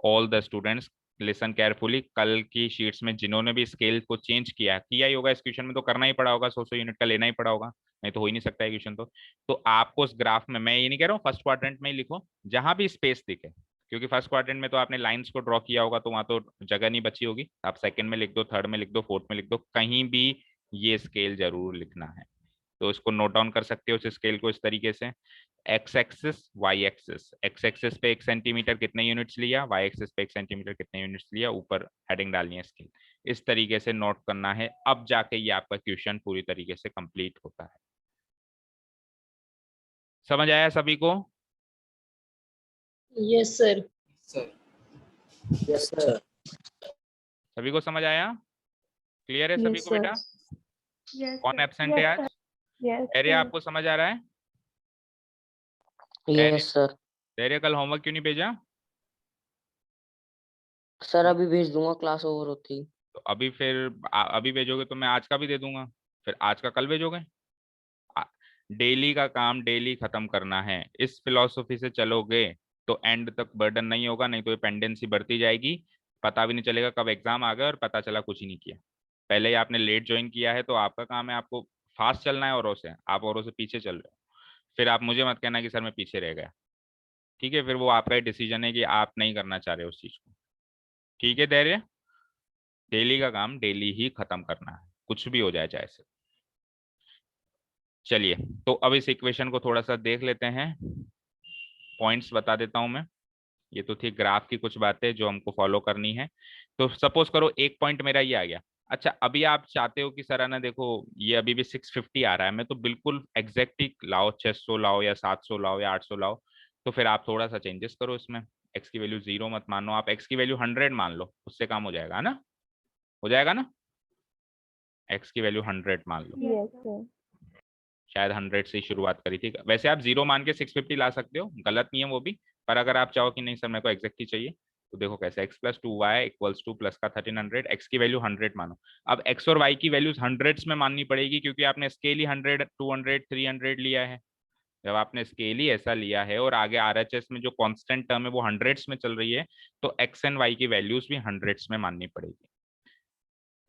all the students listen carefully. कल की शीट्स में जिन्होंने भी स्केल को चेंज किया ही होगा, इस क्वेश्चन में तो करना ही पड़ा होगा, 100 यूनिट का लेना ही पड़ा होगा, नहीं तो हो ही नहीं सकता है क्वेश्चन। तो आपको उस ग्राफ में, मैं ये नहीं कह रहा हूँ फर्स्ट क्वाड्रेंट में ही लिखो, जहां भी स्पेस दिखे, क्योंकि फर्स्ट क्वाड्रेंट में तो आपने लाइंस को ड्रॉ किया होगा तो वहां तो जगह नहीं बची होगी। आप सेकंड में लिख दो, थर्ड में लिख दो, फोर्थ में लिख दो, कहीं भी ये स्केल जरूर लिखना है। तो इसको नोट डाउन कर सकते हो इस स्केल को इस तरीके से, x axis y axis. X axis पे 1 सेंटीमीटर कितने यूनिट्स लिया, वाई एक्सिस पे 1 सेंटीमीटर कितने यूनिट्स लिया, ऊपर हेडिंग डालनी है स्केल। इस तरीके से नोट करना है, अब जाके ये आपका क्वेश्चन पूरी तरीके से कंप्लीट होता है। समझ आया सभी को? Yes, sir. Sir yes sir सभी को समझ आया? क्लियर है सभी Yes, को बेटा? sir. यस कौन एब्सेंट है Yes, आज? Yes, धैर्य sir. आपको समझ आ रहा है? Yes, sir. धैर्य कल होमवर्क क्यों नहीं भेजा? सर अभी भेज दूंगा, क्लास ओवर होती ही। तो अभी फिर अभी भेजोगे तो मैं आज का भी दे दूंगा, फिर आज का कल भेजोगे। डेली का काम डेली खत्म करना है। इस फिलॉसफी से चलोगे तो एंड तक बर्डन नहीं होगा, नहीं तो ये पेंडेंसी बढ़ती जाएगी, पता भी नहीं चलेगा कब एग्जाम आ गया और पता चला कुछ ही नहीं किया। पहले ही आपने लेट ज्वाइन किया है तो आपका काम है आपको फास्ट चलना है औरों से, आप औरों से पीछे चल रहे हो। फिर आप मुझे मत कहना कि सर मैं पीछे रह गया। ठीक है, फिर वो आपका ही डिसीजन है कि आप नहीं करना चाह रहे उस चीज को। ठीक है धैर्य, डेली का काम डेली ही खत्म करना है, कुछ भी हो जाए चाहे से। चलिए, तो अब इस इक्वेशन को थोड़ा सा देख लेते हैं, पॉइंट्स बता देता हूं मैं। ये तो थी ग्राफ की कुछ बातें जो हमको फॉलो करनी है। तो सपोज करो एक पॉइंट मेरा ये आ गया। अच्छा, अभी आप चाहते हो कि सर है ना देखो ये अभी भी 650 आ रहा है, मैं तो बिल्कुल एग्जैक्ट ही लाओ, 600 लाओ या 700 लाओ या 800 लाओ। तो फिर आप थोड़ा सा चेंजेस करो इसमें, एक्स की वैल्यू 0 मत मानो, आप एक्स की वैल्यू 100 मान लो, उससे काम हो जाएगा, है ना? हो जाएगा ना? एक्स की वैल्यू 100 मान लो। Yes, sir. शायद 100 से ही शुरुआत करी थी, वैसे आप 0 मान के 650 ला सकते हो, गलत नहीं है वो भी। पर अगर आप चाहो कि नहीं सर मेरे को एग्जैक्ट ही चाहिए, तो देखो कैसे, x plus 2y equals two plus का 1300, एक्स की वैल्यू 100 मानो। अब एक्स और वाई की वैल्यूज हंड्रेड्स में माननी पड़ेगी, क्योंकि आपने स्केल ही 100 200 300 लिया है। जब आपने स्केल ही ऐसा लिया है और आगे आरएचएस में जो कांस्टेंट टर्म है वो हंड्रेड्स में चल रही है, तो एक्स एंड वाई की वैल्यूज भी हंड्रेड्स में माननी पड़ेगी।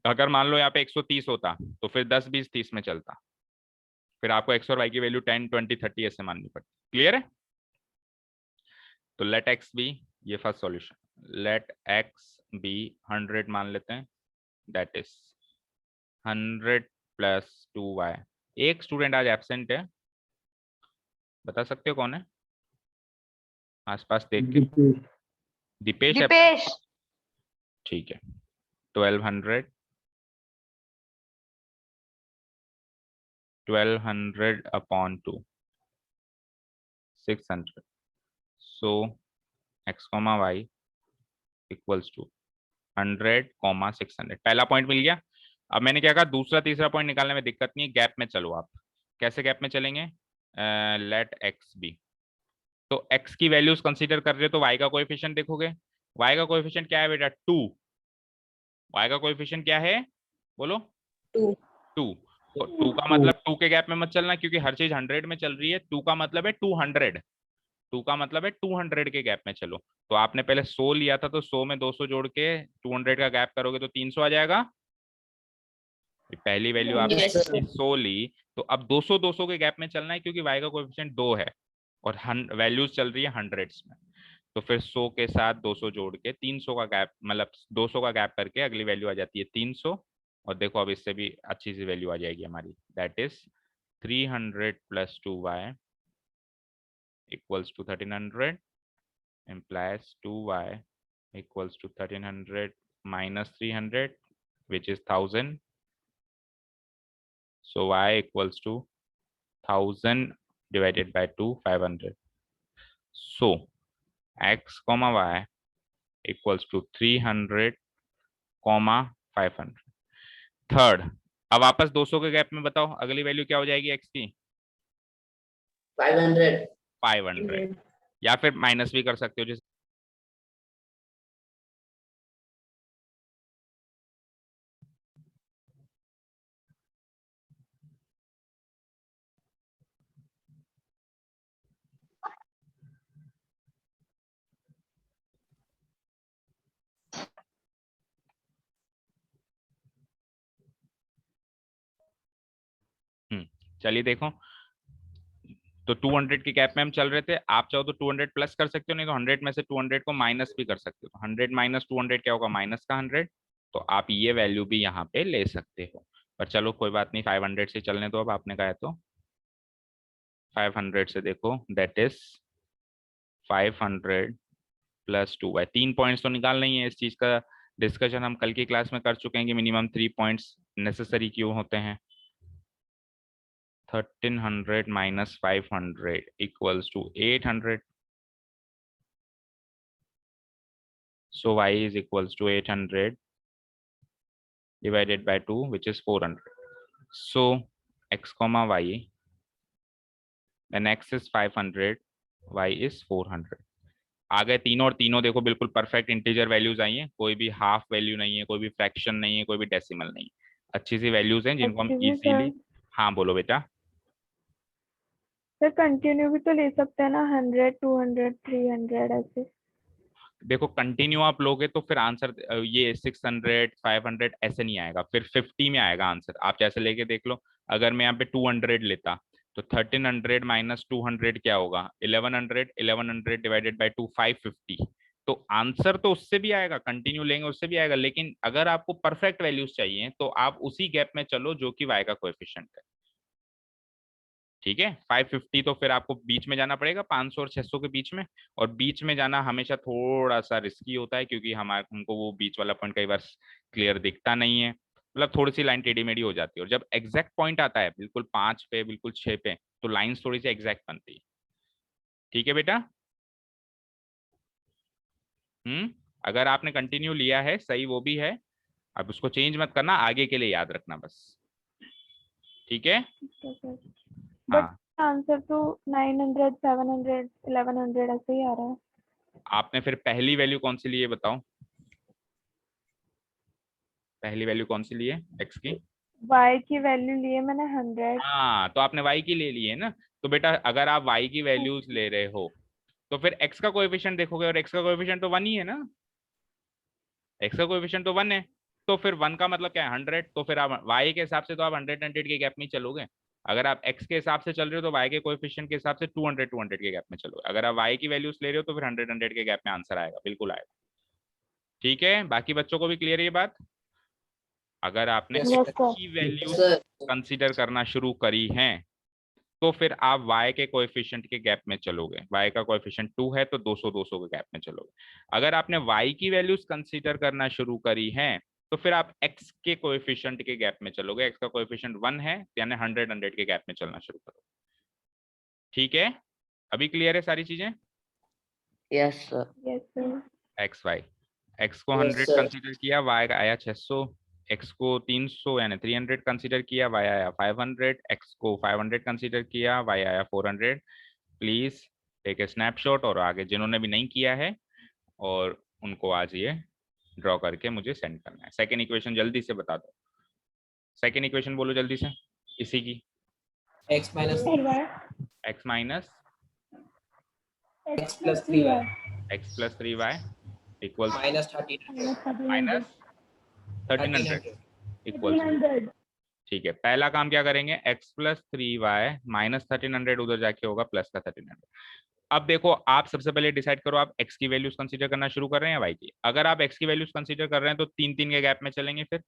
अगर मान लो यहाँ पे 130 होता तो फिर 10 20 30 में चलता, फिर आपको एक्स और वाई की वैल्यू 10 20 30 ऐसे माननी पड़ती। क्लियर है? तो लेट एक्स बी, ये first solution, let x be 100 मान लेते हैं, दैट इज 100 प्लस 2y। एक स्टूडेंट आज एब्सेंट है, बता सकते हो कौन है? आसपास देख के। दीपेश absent? दीपेश। ठीक है, 1200 upon 2 600, so x comma y equals to 100, 600। पहला पॉइंट मिल गया। अब मैंने क्या कहा, दूसरा तीसरा पॉइंट निकालने में दिक्कत नहीं है, गैप में चलो आप। कैसे गैप में चलेंगे? लेट एक्स बी, तो एक्स की वैल्यूज कंसीडर कर रहे हो तो वाई का कोएफिशिएंट देखोगे। वाई का कोएफिशिएंट क्या है बेटा? 2। वाई का कोएफिशिएंट क्या है बोलो? 2. 2। तो 2 का मतलब 2 के गैप में मत चलना, क्योंकि हर चीज 100 में चल रही है। 2 का मतलब है 200, 2 का मतलब है 200 के गैप में चलो। तो आपने पहले 100 लिया था, तो 100 में 200 जोड़ के 200 का गैप करोगे तो 300 आ जाएगा। पहली वैल्यू आपने Yes, sir. 100 ली, तो अब 200 200 के गैप में चलना है, क्योंकि y का कोएफिशिएंट 2 है और वैल्यूज चल रही है हंड्रेड्स में। तो फिर 100 के साथ 200 जोड़ के 300 का गैप, मतलब 200 का गैप करके अगली वैल्यू आ जाती है 300। और देखो अब इससे भी अच्छी सी वैल्यू आ जाएगी हमारी, that is 300 plus 2y equals to 1300 implies 2y equals to 1300 minus 300, which is 1000. So y equals to 1000 divided by 2, 500. So x comma y equals to 300 comma 500. Third, अब वापस 200 के गैप में बताओ अगली वैल्यू क्या हो जाएगी x की? 500. 500, या फिर माइनस भी कर सकते हो जैसे चलिए देखो, तो 200 के गैप में हम चल रहे थे। आप चाहो तो 200 प्लस कर सकते हो, नहीं तो 100 में से 200 को माइनस भी कर सकते हो। तो 100 माइनस 200 क्या होगा? माइनस का 100। तो आप ये वैल्यू भी यहाँ पे ले सकते हो, पर चलो कोई बात नहीं, 500 से चलने दो। अब आपने कहा है तो 500 से देखो, that is 500 plus 2y। 3 points तो निकालना ही है। इस चीज का डिस्कशन हम कल की क्लास में कर चुके हैं कि मिनिमम 3 पॉइंट्स नेसेसरी क्यों होते हैं। 1300 minus 500 equals to 800. So y is equals to 800 divided by 2, which is 400. So x comma y, when x is 500, y is 400. आ गए तीनों, और तीनों देखो बिल्कुल परफेक्ट इंटीजर वैल्यूज आई हैं। कोई भी हाफ वैल्यू नहीं है, कोई भी फ्रैक्शन नहीं है, कोई भी डेसिमल नहीं है। अच्छी सी वैल्यूज हैं जिनको हम एक्चुअली इजीली। सर, हाँ बोलो बेटा। सर कंटिन्यू भी तो ले सकते हैं ना, 100, 200, 300 ऐसे। देखो कंटिन्यू आप लोगे तो फिर आंसर ये 600 500 ऐसे नहीं आएगा, फिर 50 में आएगा आंसर। आप जैसे लेके देख लो, अगर मैं यहाँ पे 200 लेता तो 1300 माइनस 200 क्या होगा? 1100। 1100 डिवाइडेड बाई 2, 550। तो आंसर तो उससे भी आएगा, कंटिन्यू लेंगे उससे भी आएगा। लेकिन अगर आपको परफेक्ट वैल्यूज चाहिए तो आप उसी गैप में चलो जो कि y का कोएफिशिएंट है। ठीक है, 550 तो फिर आपको बीच में जाना पड़ेगा, 500 और 600 के बीच में। और बीच में जाना हमेशा थोड़ा सा रिस्की होता है, क्योंकि हमको वो बीच वाला पॉइंट कई बार क्लियर दिखता नहीं है, मतलब थोड़ी सी लाइन टेढ़ी मेढ़ी हो जाती है। और जब एग्जैक्ट पॉइंट आता है बिल्कुल 5 पे, बिल्कुल 6 पे, तो लाइंस थोड़ी सी एग्जैक्ट बनती है। ठीक है बेटा। अगर आपने कंटिन्यू लिया है सही, वो भी है, अब उसको चेंज मत करना, आगे के लिए याद रखना बस। ठीक है। बट हाँ, आंसर तो 900, 700, 1100 ऐसे ही आ रहा है। आपने फिर पहली वैल्यू कौन सी ली है बताओ? पहली वैल्यू कौन सी ली है x की? y की वैल्यू लिए मैंने 100। हाँ, तो आपने y की ले ली है ना। तो बेटा अगर आप y की वैल्यूज ले रहे हो तो फिर x का कोएफिशिएंट देखोगे, और x का कोएफिशिएंट तो 1 ही है ना। x का कोएफिशिएंट तो 1 है, तो फिर 1 का मतलब क्या है? 100। तो फिर आप y के हिसाब से तो आप 100 के गैप में ही चलोगे। अगर आप x के हिसाब से चल रहे हो तो y के कोएफिशिएंट के हिसाब से 200 के गैप में चलोगे। अगर आप y की वैल्यूज ले रहे हो तो फिर 100 के गैप में आंसर आएगा, बिल्कुल आएगा। ठीक है, बाकी बच्चों को भी क्लियर है ये बात? अगर आपने Yes, यस x सर। की Yes, वैल्यूज sir. कंसीडर करना शुरू करी हैं तो फिर आप y के कोएफिशिएंट के गैप में चलोगे। y का कोएफिशिएंट 2 है तो 200 200 के गैप में चलोगे। अगर आपने y की वैल्यूज कंसीडर करना शुरू करी हैं तो फिर आप x के कोएफिशिएंट के गैप में चलोगे। x का कोएफिशिएंट 1 है, यानी 100 के गैप में चलना शुरू करोगे। ठीक है, अभी क्लियर है सारी चीजें? Yes sir. Yes sir. X y, x को Yes, 100 sir. कंसीडर किया, वाई आया 600। एक्स को 300 यानी 300 कंसीडर किया, वाई आया 500। एक्स को 500 कंसीडर किया, वाई आया 400। प्लीज टेक ए स्नैपशॉट, और आगे जिन्होंने भी नहीं किया है और उनको आज ये ड्रॉ करके मुझे सेंड करना है। सेकेंड इक्वेशन जल्दी से बता दो, सेकेंड इक्वेशन बोलो जल्दी से। इसी की x minus x minus x plus 3y x plus 3y equals minus 1300 minus 1300 equals. ठीक है, पहला काम क्या करेंगे, x प्लस 3y माइनस 1300 उधर जाके होगा प्लस का 1300। अब देखो आप सबसे पहले डिसाइड करो आप x की वैल्यूज कंसीडर करना शुरू कर रहे हैं या y की। अगर आप x की वैल्यूज कंसीडर कर रहे हैं तो 3-3 के गैप में चलेंगे फिर,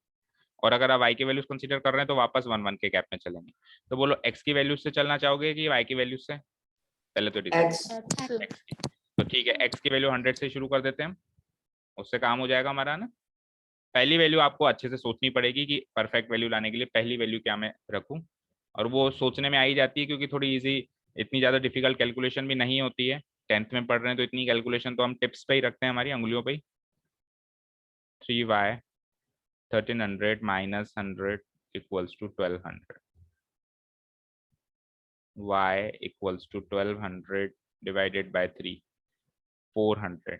और अगर आप y की वैल्यूज कंसीडर कर रहे हैं तो वापस 1-1 के गैप में चलेंगे। तो बोलो x की वैल्यूज से चलना चाहोगे कि y की वैल्यूज से, पहले तो डिसाइड x x की। तो ठीक है, x की वैल्यू 100 से शुरू कर देते हैं, उससे काम हो जाएगा हमारा ना। पहली वैल्यू आपको अच्छे से सोचनी पड़ेगी कि परफेक्ट वैल्यू लाने के लिए पहली वैल्यू क्या मैं रखूं, और वो सोचने में आ ही जाती है क्योंकि थोड़ी इजी, इतनी ज़्यादा डिफिकल्ट कैलकुलेशन भी नहीं होती है। 10th में पढ़ रहे हैं तो इतनी कैलकुलेशन तो हम टिप्स पे ही रखते हैं, हमारी अंगुलियों पे ही। 3y 1300 minus 100 equals to 1200, y equals to 1200 divided by 3 400।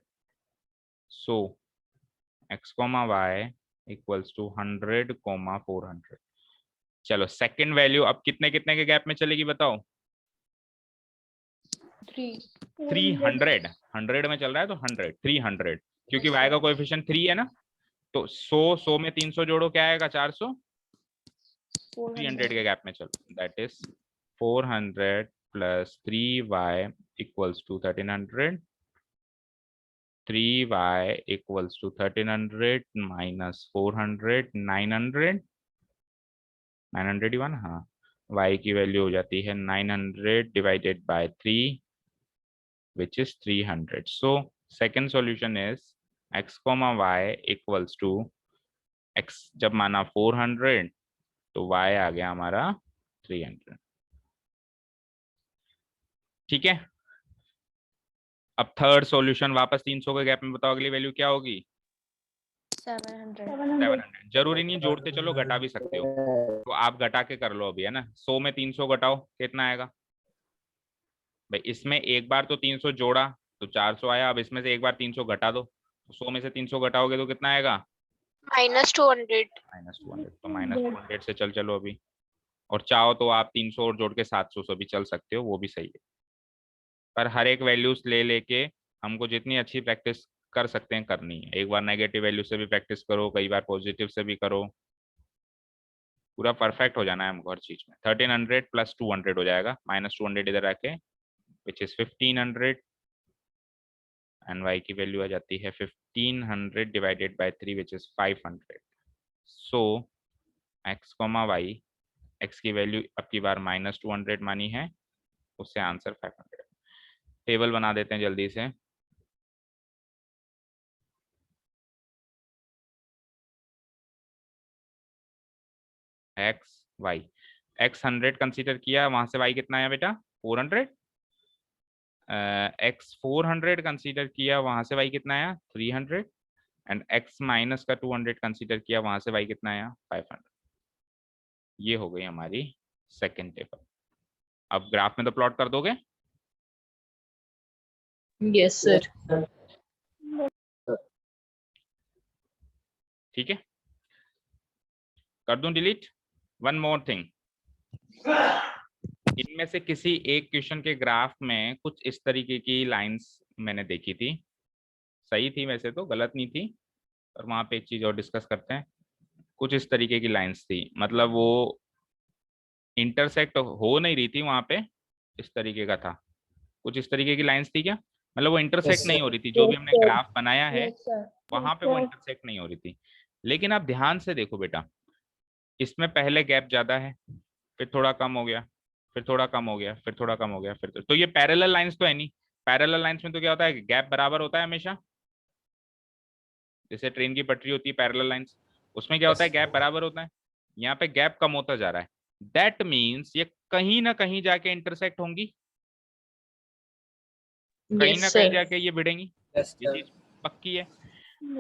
So x comma y equals to 100 comma 400। चलो सेकंड वैल्यू अब कितने कितने के गैप में चलेगी बताओ, 300 100 में चल रहा है तो 100 300, क्योंकि y का कोएफिशिएंट 3 है ना, तो 100 में 300 जोड़ो क्या आएगा 400, 300 के गैप में चलो, that is 400 plus 3y equals to 1300, 3y equals to 1300 minus 400 900 901, हाँ y की वैल्यू हो जाती है 900 divided by 3 which is 300. So second solution is x comma y equals to x जब माना 400 तो y आ गया हमारा 300। ठीक है, अब थर्ड सॉल्यूशन वापस 300 के गैप में बताओ अगली वैल्यू क्या होगी, 700। जरूरी नहीं जोड़ते चलो, घटा भी सकते हो, तो आप घटा के कर लो अभी, है ना। 100 में 300 घटाओ कितना आएगा भाई, इसमें एक बार तो 300 जोड़ा तो 400 आया, अब इसमें से एक बार 300 घटा दो, तो 100 में से 300 घटाओगे तो कितना आएगा, -200। -200। तो -200 से चलो अभी, और चाहो तो आप 300 और जोड़ के 700 से भी चल सकते हो, वो भी सही है। पर हर एक वैल्यूज ले लेके हमको जितनी अच्छी प्रैक्टिस कर सकते हैं करनी है। एक बार नेगेटिव वैल्यू से भी प्रैक्टिस करो, कई बार पॉजिटिव से भी करो, पूरा परफेक्ट हो जाना है हमको हर चीज में। 1300 प्लस 200 हो जाएगा, -200 इधर आके विच इज 1500, एंड y की वैल्यू आ जाती है 1500 divided by 3 which is 500। So x comma y, x की वैल्यू अब की बार -200 मानी है, उससे आंसर 500। टेबल बना देते हैं जल्दी से। x y, x 100 कंसीडर किया, वहां से y कितना आया बेटा 400, x 400 कंसीडर किया, वहां से y कितना आया 300, एंड x माइनस का 200 कंसीडर किया, वहां से y कितना आया 500। ये हो गई हमारी सेकंड टेबल। अब ग्राफ में तो प्लॉट कर दोगे, Yes, sir. ठीक है, कर दूं डिलीट। वन मोर थिंग, इनमें से किसी एक क्वेश्चन के ग्राफ में कुछ इस तरीके की लाइंस मैंने देखी थी, सही थी वैसे तो, गलत नहीं थी, और वहां पे एक चीज और डिस्कस करते हैं। कुछ इस तरीके की लाइंस थी, मतलब वो इंटरसेक्ट हो नहीं रही थी वहां पे, इस तरीके का था, कुछ इस तरीके की लाइंस थी क्या, मतलब वो इंटरसेक्ट नहीं हो रही थी, जो भी हमने ग्राफ बनाया है वहां पे वो इंटरसेक्ट नहीं हो रही थी। लेकिन आप ध्यान से देखो बेटा, इसमें पहले गैप ज्यादा है, फिर थोड़ा कम हो गया, फिर थोड़ा कम हो गया, फिर थोड़ा कम हो गया, फिर तो ये पैरेलल लाइंस तो है नहीं। पैरेलल लाइंस में तो क्या होता है, गैप बराबर होता है हमेशा, जैसे ट्रेन की पटरी होती है पैरेलल लाइंस, उसमें क्या होता है गैप बराबर होता है। यहाँ पे गैप कम होता जा रहा है, दैट मीन्स ये कहीं ना कहीं जाके इंटरसेक्ट होंगी, कहीं Yes, ना कहीं sir. जाके ये भिड़ेंगी, Yes, ये sir. चीज पक्की है।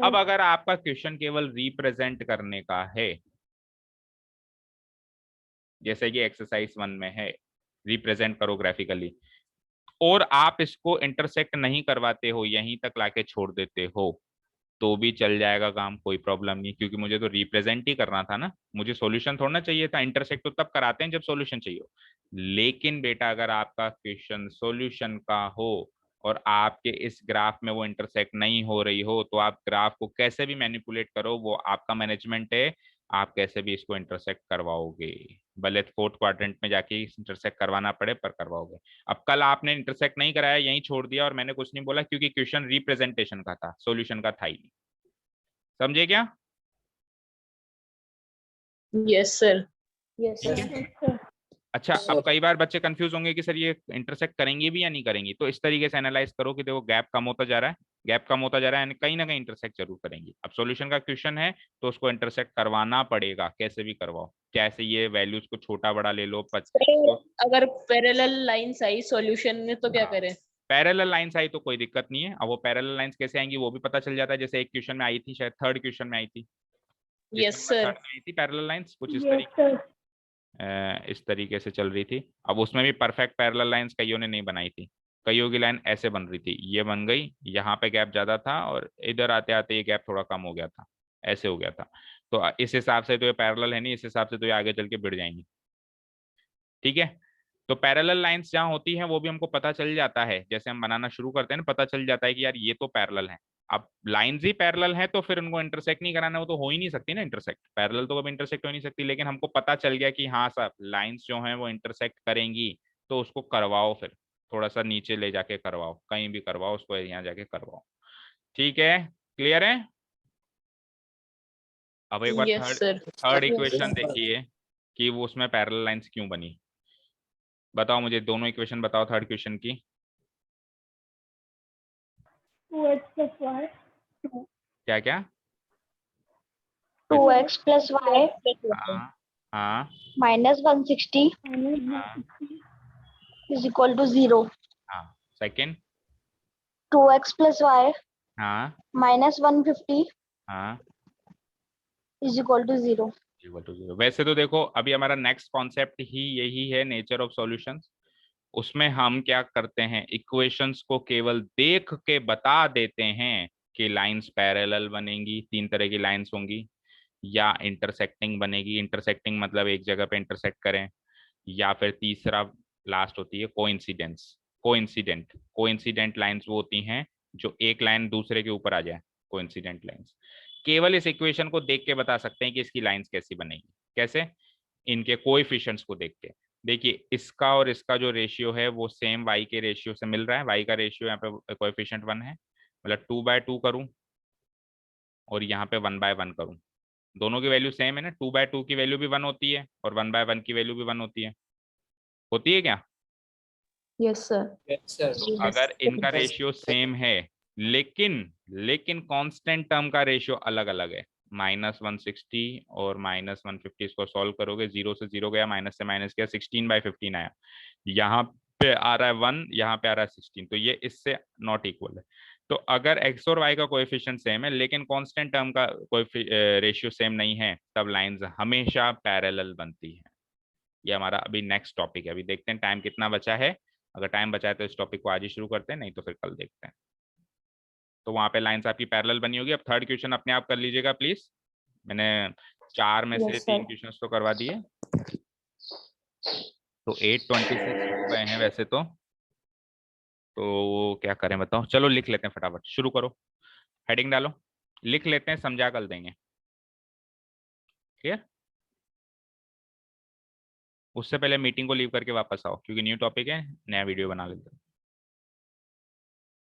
अब अगर आपका क्वेश्चन केवल रिप्रेजेंट करने का है, जैसे कि एक्सरसाइज 1 में है, रिप्रेजेंट करो ग्राफिकली, और आप इसको इंटरसेक्ट नहीं करवाते हो, यहीं तक लाके छोड़ देते हो, तो भी चल जाएगा काम, कोई प्रॉब्लम नहीं, क्योंकि मुझे तो रिप्रेजेंट ही करना था ना, मुझे सॉल्यूशन थोड़ा ना चाहिए था। इंटरसेक्ट तो तब कराते हैं जब सॉल्यूशन चाहिए हो। लेकिन बेटा अगर आपका क्वेश्चन सॉल्यूशन का हो और आपके इस ग्राफ में वो इंटरसेक्ट नहीं हो रही हो, तो आप ग्राफ को कैसे भी मैनिपुलेट करो, वो आपका मैनेजमेंट है, आप कैसे भी इसको इंटरसेक्ट करवाओगे, भले फोर्थ क्वाड्रेंट में जाके इंटरसेक्ट करवाना पड़े, पर करवाओगे। अब कल आपने इंटरसेक्ट नहीं कराया, यहीं छोड़ दिया और मैंने कुछ नहीं बोला, क्योंकि क्वेश्चन रिप्रेजेंटेशन का था, सॉल्यूशन का था ही नहीं। समझे क्या? Yes, sir. Yes, ठीक sir. है। Yes, sir. अच्छा, अब कई बार बच्चे कंफ्यूज होंगे कि सर ये इंटरसेक्ट करेंगे भी या नहीं करेंगी, तो इस तरीके से एनालाइज करो कि देखो गैप कम होता जा रहा है, गैप कम होता जा रहा है, यानी कहीं ना कहीं इंटरसेक्ट जरूर करेंगी। अब सॉल्यूशन का क्वेश्चन है तो उसको इंटरसेक्ट करवाना पड़ेगा, कैसे भी करवाओ, कैसे ये वैल्यूज को छोटा बड़ा ले लो। Sir, अगर पैरेलल लाइंस आई सॉल्यूशन में तो क्या हाँ। करें? पैरेलल लाइंस आई तो कोई दिक्कत नहीं है। अब वो पैरेलल लाइंस कैसे आएंगी वो भी पता चल जाता है, जैसे एक क्वेश्चन में आई थी, शायद थर्ड क्वेश्चन में आई थी, Yes, क्वेश्चन sir. नंबर 3 में आई थी पैरेलल लाइंस कुछ इस Yes, तरीके sir. इस तरीके से चल रही थी। अब उसमें भी परफेक्ट पैरेलल लाइंस कईयों ने नहीं बनाई थी, कईयों की लाइन ऐसे बन रही थी, ये बन गई, यहाँ पे गैप ज्यादा था और इधर आते आते ये गैप थोड़ा कम हो गया था, ऐसे हो गया था। तो इस हिसाब से तो ये पैरेलल है नहीं, इस हिसाब से तो ये आगे चल के भिड़ जाएंगी। ठीक है। तो पैरेलल लाइंस जहाँ होती हैं वो भी हमको पता चल जाता है, जैसे हम बनाना शुरू करते हैं ना, पता चल जाता है कि यार ये तो पैरेलल है। अब लाइंस ही पैरेलल है तो फिर उनको इंटरसेक्ट नहीं कराना, वो तो हो ही नहीं सकती ना इंटरसेक्ट, पैरेलल तो कभी इंटरसेक्ट हो ही नहीं सकती। लेकिन हमको पता चल गया कि हाँ साहब लाइंस जो हैं वो इंटरसेक्ट करेंगी, तो उसको करवाओ, फिर थोड़ा सा नीचे ले जाके करवाओ, कहीं भी करवाओ उसको, यहाँ जाके करवाओ। ठीक है, क्लियर है? अब एक बार Yes, third sir. Third Yes, equation sir. देखिए कि वो उसमें पैरेलल लाइंस क्यों बनी। बताओ मुझे दोनों इक्वेशन बताओ थर्ड इक्वेशन की। 2x plus y. क्या क्या? 2x plus y हाँ हाँ minus 160 हाँ is equal to 0. हाँ। सेकंड। 2x plus y हाँ minus 150 हाँ is equal to 0. Equal to 0। वैसे तो देखो अभी हमारा नेक्स्ट कॉन्सेप्ट ही यही है, नेचर ऑफ सॉल्यूशंस। उसमें हम क्या करते हैं, इक्वेशंस को केवल देख के बता देते हैं कि लाइंस पैरेलल बनेंगी, 3 तरह की लाइंस होंगी, या इंटरसेक्टिंग बनेगी, इंटरसेक्टिंग मतलब एक जगह पे इंटरसेक्ट करें, या फिर तीसरा लास्ट होती है कोइंसिडेंस, कोइंसिडेंट लाइंस वो होती हैं जो एक लाइन दूसरे के ऊपर आ जाए, कोइंसिडेंट लाइंस। केवल इस इक्वेशन को देख के बता सकते हैं कि इसकी लाइंस कैसी बनेगी। कैसे? इनके कोएफिशिएंट्स को देख के। देखिए इसका और इसका जो रेशियो है वो सेम y के रेशियो से मिल रहा है, y का रेशियो यहाँ पे कोएफिशिएंट 1 है, मतलब 2/2 करूं और यहाँ पे 1/1 करूं, दोनों की वैल्यू सेम है ना, 2/2 की वैल्यू भी 1 होती है और 1/1 की वैल्यू भी 1 होती है क्या? Yes, sir. Yes, sir. तो अगर इनका रेशियो सेम है, लेकिन कांस्टेंट टर्म का रेशियो अलग अलग है, -160 और -150, इसको सॉल्व करोगे, 0 से 0 गया, माइनस से माइनस गया, 16/15 आया, यहाँ पे आ रहा है 1, यहाँ पे आ रहा है 16, तो ये इससे नॉट इक्वल है। तो अगर x और y का कोएफिशिएंट सेम है लेकिन कांस्टेंट टर्म का रेशियो सेम नहीं है, तब लाइंस हमेशा पैरेलल बनती है। ये हमारा अभी नेक्स्ट टॉपिक है। अभी देखते हैं टाइम कितना बचा है, अगर टाइम बचा है तो इस टॉपिक को आज ही शुरू करते हैं, नहीं तो फिर कल देखते हैं। तो वहां पे लाइंस आपकी पैरेलल बनी होगी। अब थर्ड क्वेश्चन अपने आप कर लीजिएगा प्लीज, मैंने 4 में से Yes, 3 sir. क्वेश्चंस तो करवा दिए, तो 8:26 हो गए हैं वैसे तो क्या करें बताओ, चलो लिख लेते हैं, फटाफट शुरू करो, हेडिंग डालो, लिख लेते हैं, समझा कल देंगे। क्लियर? उससे पहले मीटिंग को लीव करके वापस आओ, क्योंकि न्यू टॉपिक है, नया वीडियो बना लेते हैं।